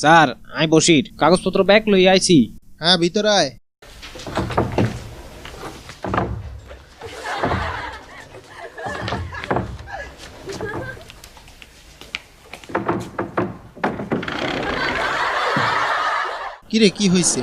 Sir I Basir কাগজপত্র bag লই আইছি। হ্যাঁ ভিতরে আয়। কিরে কি হয়েছে?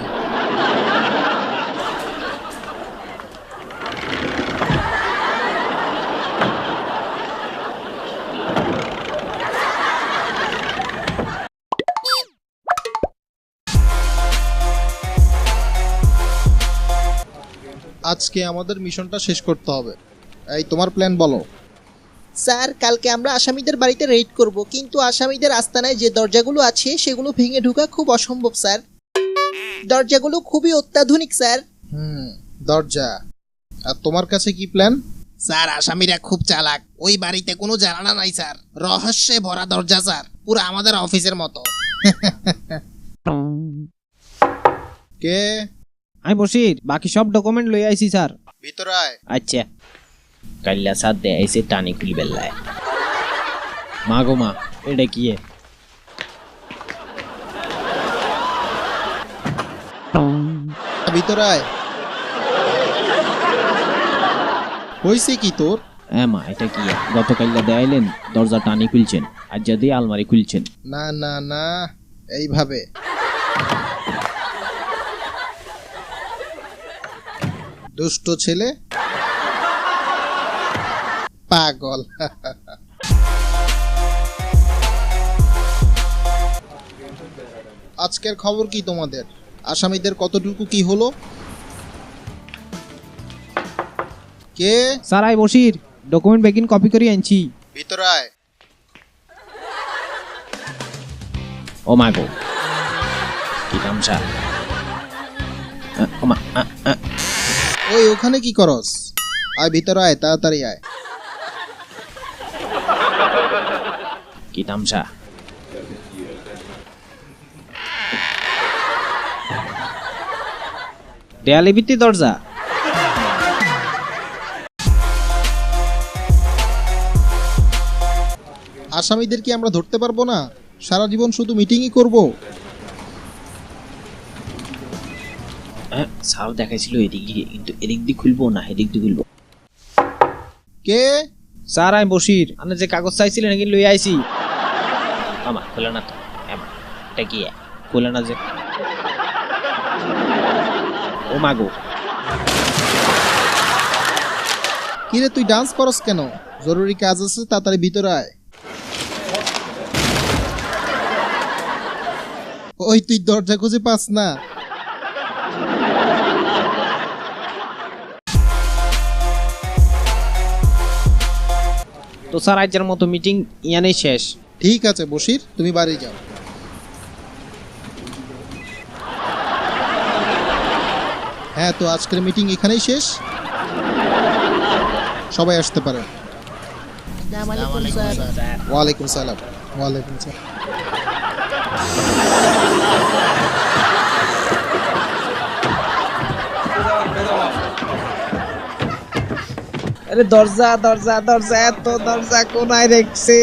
আজকে আমাদের মিশনটা শেষ করতে হবে। এই তোমার প্ল্যান বলো। স্যার কালকে আমরা আসামিদের বাড়িতে রেড করব, কিন্তু আসামিদের আস্তানায় যে দরজাগুলো আছে সেগুলো ভেঙে ঢোকা খুব অসম্ভব স্যার। দরজাগুলো খুবই অত্যাধুনিক স্যার। দরজা। আর তোমার কাছে কি প্ল্যান? স্যার আসামিরা খুব চালাক, ওই বাড়িতে কোনো জানালা নাই স্যার, রহস্যে ভরা দরজা স্যার, পুরো আমাদের অফিসের মতো। কে? আই বসির বাকি সব ডকুমেন্ট লই আইছি স্যার। ভিতরে আয়। আচ্ছা কাল্লা সাথ দে আইছে টানি খুলি বেল্লায়। মা গো মা এটা কি এ? ভিতরে আয়। হয়েছে কি তোর? হ্যাঁ মা এটা কি এ? গতকাল্লা দেয়াইলেন দরজা টানি খুলছেন, আজ যদি আলমারি খুলছেন। না না না, এইভাবে। দুষ্ট ছেলে, পাগল। আজকের খবর কি তোমাদের? আসামিদের কতটুকু কি হলো? কে? স্যার আই বসির ডকুমেন্ট বেগিন কপি করে আনছি। ভিতরে আয়। ও মা গো কি তামসা। ও মা ওই ওখানে কি করস? আয় ভিতরে আয়, তাড়াতাড়ি আয়। কি তামসা। দেয়ালে ভিত্তি দরজা। আসামিদের কি আমরা ধরতে পারবো না? সারা জীবন শুধু মিটিংই করব। সাপ দেখাইছিল এদিক দিয়ে, কিন্তু এদিক দিয়ে খুলবো না এদিক দিয়ে খুলবো। কে? স্যার আমি বসির, আপনি যে কাগজ চাইছিলেন নাকি লই আইছি। আমা খোলা না তো। এটা কি খোলা না যে। ও মাগো কিরে তুই ডান্স করস কেন? জরুরি কাজ আছে, তাড়াতাড়ি ভিতরে আয়। ওই তুই দরজা খুঁজে পাস না? তো স্যার আজকের মতো মিটিং ইয়ানেই শেষ। ঠিক আছে বশির, তুমি বাড়ি যাও। হ্যাঁ, তো আজকের মিটিং এখানেই শেষ। সবাই আসতে পারেন। ওয়ালাইকুম সালাম। ওয়ালাইকুম সালাম। আরে দরজা দরজা দরজা, এত দরজা কোনায় রেখছে।